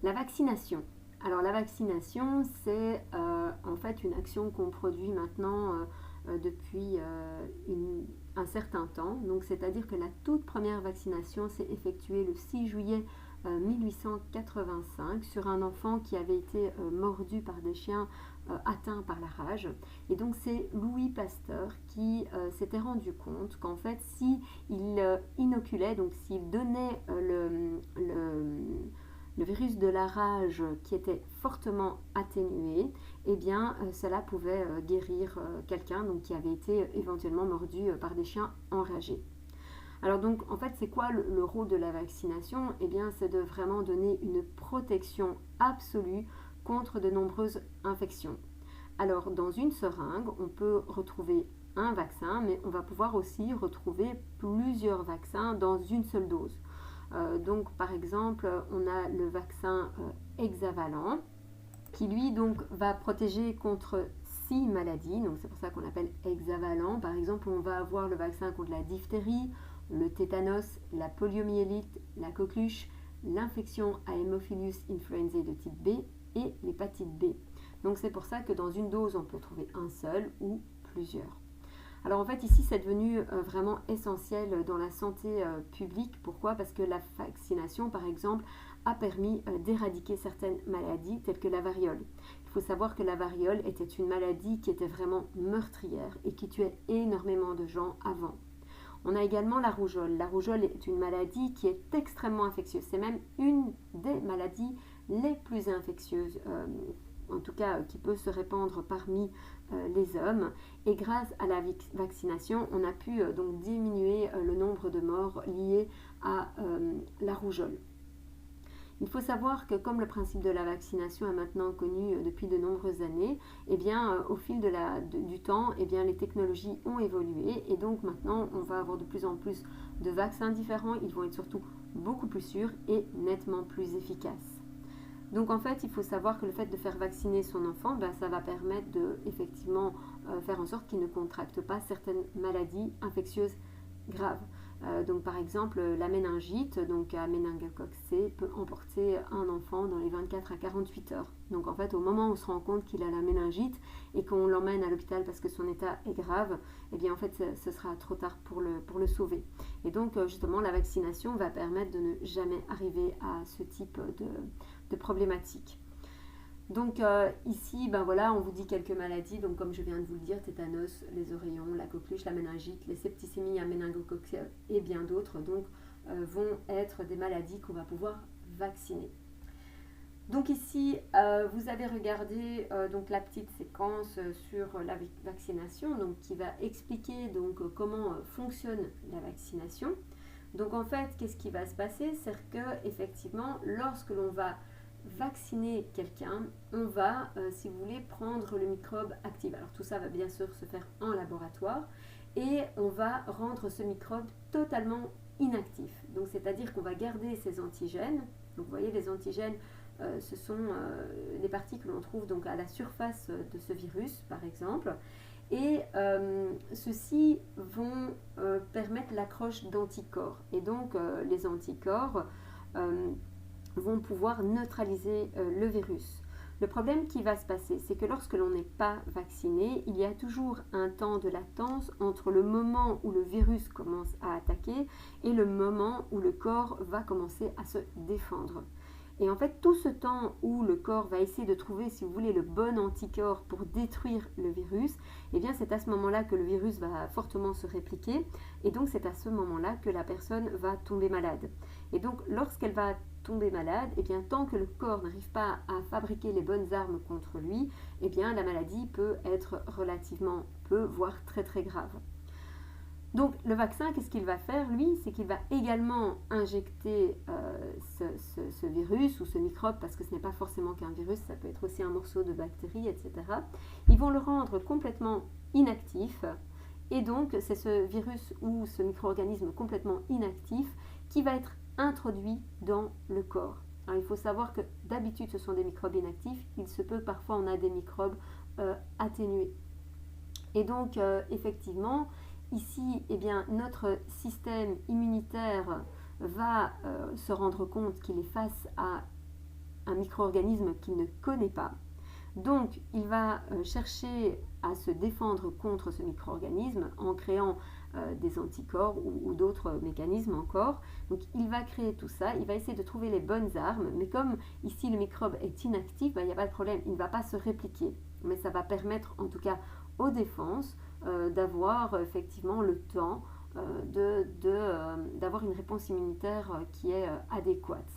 La vaccination. Alors la vaccination, c'est en fait une action qu'on produit maintenant depuis un certain temps. Donc c'est-à-dire que la toute première vaccination s'est effectuée le 6 juillet 1885 sur un enfant qui avait été mordu par des chiens atteints par la rage. Et donc c'est Louis Pasteur qui s'était rendu compte qu'en fait si il inoculait, donc s'il donnait le virus de la rage qui était fortement atténué, eh bien cela pouvait guérir quelqu'un donc, qui avait été éventuellement mordu par des chiens enragés. Alors donc en fait c'est quoi le rôle de la vaccination? Eh bien c'est de vraiment donner une protection absolue contre de nombreuses infections. Alors dans une seringue on peut retrouver un vaccin, mais on va pouvoir aussi retrouver plusieurs vaccins dans une seule dose. Donc par exemple on a le vaccin hexavalent qui lui donc va protéger contre 6 maladies, donc c'est pour ça qu'on l'appelle hexavalent. Par exemple on va avoir le vaccin contre la diphtérie, le tétanos, la poliomyélite, la coqueluche, l'infection à Haemophilus influenzae de type B et l'hépatite B. Donc c'est pour ça que dans une dose on peut trouver un seul ou plusieurs. Alors en fait ici c'est devenu vraiment essentiel dans la santé publique. Pourquoi? Parce que la vaccination par exemple a permis d'éradiquer certaines maladies telles que la variole. Il faut savoir que la variole était une maladie qui était vraiment meurtrière et qui tuait énormément de gens avant. On a également la rougeole. La rougeole est une maladie qui est extrêmement infectieuse. C'est même une des maladies les plus infectieuses, en tout cas qui peut se répandre parmi les hommes. Et grâce à la vaccination, on a pu donc diminuer le nombre de morts liés à la rougeole. Il faut savoir que comme le principe de la vaccination est maintenant connu depuis de nombreuses années, eh bien, au fil du temps, eh bien, les technologies ont évolué et donc maintenant on va avoir de plus en plus de vaccins différents. Ils vont être surtout beaucoup plus sûrs et nettement plus efficaces. Donc en fait, il faut savoir que le fait de faire vacciner son enfant, ben, ça va permettre de effectivement faire en sorte qu'il ne contracte pas certaines maladies infectieuses graves. Donc par exemple la méningite, donc à méningocoque C, peut emporter un enfant dans les 24 à 48 heures. Donc en fait au moment où on se rend compte qu'il a la méningite et qu'on l'emmène à l'hôpital parce que son état est grave, eh bien en fait ce sera trop tard pour le sauver. Et donc justement la vaccination va permettre de ne jamais arriver à ce type de problématique. Donc ici, ben voilà, on vous dit quelques maladies, donc comme je viens de vous le dire, tétanos, les oreillons, la coqueluche, la méningite, les septicémies à méningocoque et bien d'autres, donc vont être des maladies qu'on va pouvoir vacciner. Donc ici, vous avez regardé donc la petite séquence sur la vaccination, donc qui va expliquer donc comment fonctionne la vaccination. Donc en fait, qu'est-ce qui va se passer? C'est que effectivement, lorsque l'on va vacciner quelqu'un, on va, si vous voulez, prendre le microbe actif. Alors tout ça va bien sûr se faire en laboratoire et on va rendre ce microbe totalement inactif. Donc c'est-à-dire qu'on va garder ces antigènes. Donc vous voyez, les antigènes, ce sont les parties que l'on trouve donc à la surface de ce virus, par exemple. Et ceux-ci vont permettre l'accroche d'anticorps. Et donc les anticorps vont pouvoir neutraliser le virus. Le problème qui va se passer, c'est que lorsque l'on n'est pas vacciné, il y a toujours un temps de latence entre le moment où le virus commence à attaquer et le moment où le corps va commencer à se défendre. Et en fait, tout ce temps où le corps va essayer de trouver, si vous voulez, le bon anticorps pour détruire le virus, eh bien c'est à ce moment-là que le virus va fortement se répliquer et donc c'est à ce moment-là que la personne va tomber malade. Et donc lorsqu'elle va tomber malade, eh bien tant que le corps n'arrive pas à fabriquer les bonnes armes contre lui, eh bien la maladie peut être relativement peu, voire très très grave. Donc le vaccin, qu'est-ce qu'il va faire lui? C'est qu'il va également injecter ce virus ou ce microbe, parce que ce n'est pas forcément qu'un virus, ça peut être aussi un morceau de bactérie, etc. Ils vont le rendre complètement inactif, et donc c'est ce virus ou ce micro-organisme complètement inactif qui va être introduit dans le corps. Alors il faut savoir que d'habitude ce sont des microbes inactifs, il se peut parfois on a des microbes atténués. Et donc effectivement, ici, eh bien, notre système immunitaire va se rendre compte qu'il est face à un micro-organisme qu'il ne connaît pas. Donc, il va chercher à se défendre contre ce micro-organisme en créant des anticorps ou d'autres mécanismes encore. Donc, il va créer tout ça, il va essayer de trouver les bonnes armes, mais comme ici le microbe est inactif, il n'y a pas de problème, il ne va pas se répliquer. Mais ça va permettre en tout cas aux défenses d'avoir effectivement le temps d'avoir une réponse immunitaire qui est adéquate.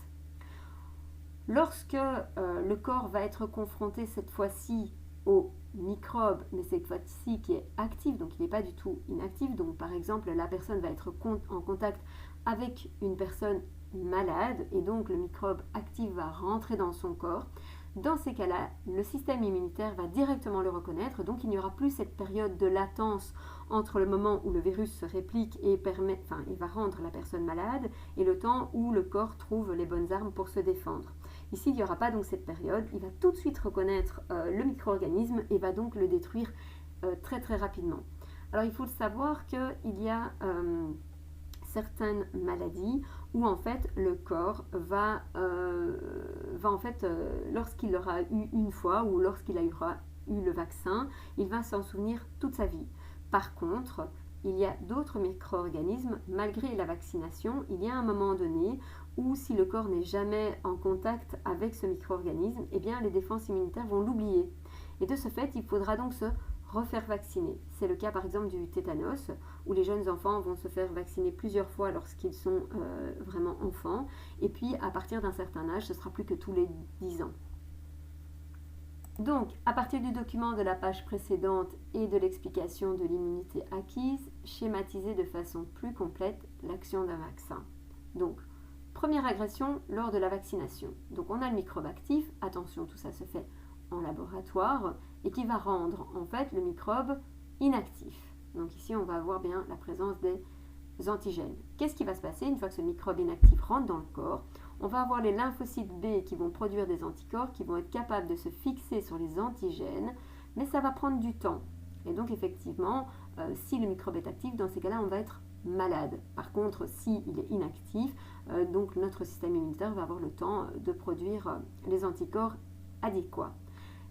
Lorsque le corps va être confronté cette fois-ci au microbe, mais cette fois-ci qui est actif, donc il n'est pas du tout inactif, donc par exemple la personne va être en contact avec une personne malade et donc le microbe actif va rentrer dans son corps. Dans ces cas-là, le système immunitaire va directement le reconnaître, donc il n'y aura plus cette période de latence entre le moment où le virus se réplique et il va rendre la personne malade et le temps où le corps trouve les bonnes armes pour se défendre. Ici, il n'y aura pas donc cette période, il va tout de suite reconnaître le micro-organisme et va donc le détruire très très rapidement. Alors il faut savoir qu'il y a certaines maladies où en fait le corps va en fait, lorsqu'il l'aura eu une fois ou lorsqu'il aura eu le vaccin, il va s'en souvenir toute sa vie. Par contre, il y a d'autres micro-organismes, malgré la vaccination, il y a un moment donné où si le corps n'est jamais en contact avec ce micro-organisme, eh bien les défenses immunitaires vont l'oublier. Et de ce fait, il faudra donc se refaire vacciner. C'est le cas par exemple du tétanos, où les jeunes enfants vont se faire vacciner plusieurs fois lorsqu'ils sont vraiment enfants, et puis à partir d'un certain âge, ce sera plus que tous les 10 ans. Donc, à partir du document de la page précédente et de l'explication de l'immunité acquise, schématiser de façon plus complète l'action d'un vaccin. Donc, première agression lors de la vaccination. Donc, on a le microbe actif, attention, tout ça se fait en laboratoire, et qui va rendre en fait le microbe inactif. Donc ici, on va avoir bien la présence des antigènes. Qu'est-ce qui va se passer une fois que ce microbe inactif rentre dans le corps? On va avoir les lymphocytes B qui vont produire des anticorps qui vont être capables de se fixer sur les antigènes, mais ça va prendre du temps. Et donc effectivement, si le microbe est actif, dans ces cas-là, on va être malade. Par contre, s'il est inactif, donc notre système immunitaire va avoir le temps de produire les anticorps adéquats.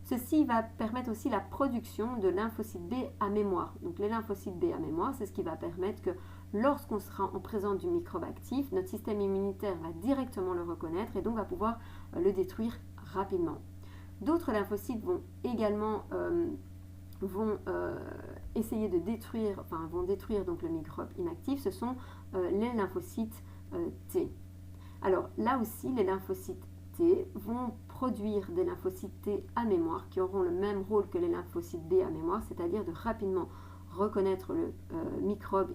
Ceci va permettre aussi la production de lymphocytes B à mémoire. Donc les lymphocytes B à mémoire, c'est ce qui va permettre que lorsqu'on sera en présence du microbe actif, notre système immunitaire va directement le reconnaître et donc va pouvoir le détruire rapidement. D'autres lymphocytes vont également essayer de détruire, vont détruire donc le microbe inactif, ce sont les lymphocytes T. Alors là aussi, les lymphocytes T vont produire des lymphocytes T à mémoire qui auront le même rôle que les lymphocytes B à mémoire, c'est-à-dire de rapidement reconnaître le microbe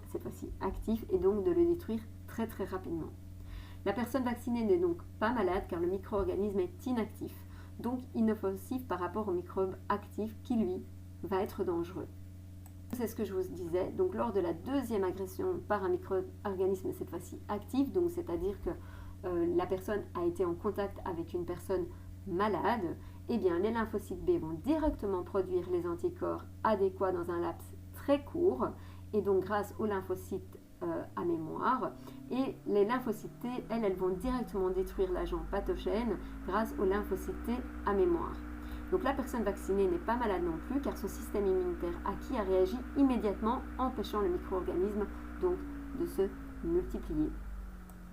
cette fois-ci actif et donc de le détruire très très rapidement. La personne vaccinée n'est donc pas malade car le micro-organisme est inactif, donc inoffensif par rapport au microbe actif qui lui va être dangereux. C'est ce que je vous disais, donc lors de la deuxième agression par un micro-organisme cette fois-ci actif, donc c'est-à-dire que la personne a été en contact avec une personne malade, eh bien les lymphocytes B vont directement produire les anticorps adéquats dans un laps très court, et donc grâce aux lymphocytes à mémoire, et les lymphocytes T, elles vont directement détruire l'agent pathogène grâce aux lymphocytes T à mémoire. Donc la personne vaccinée n'est pas malade non plus car son système immunitaire acquis a réagi immédiatement empêchant le micro-organisme donc de se multiplier.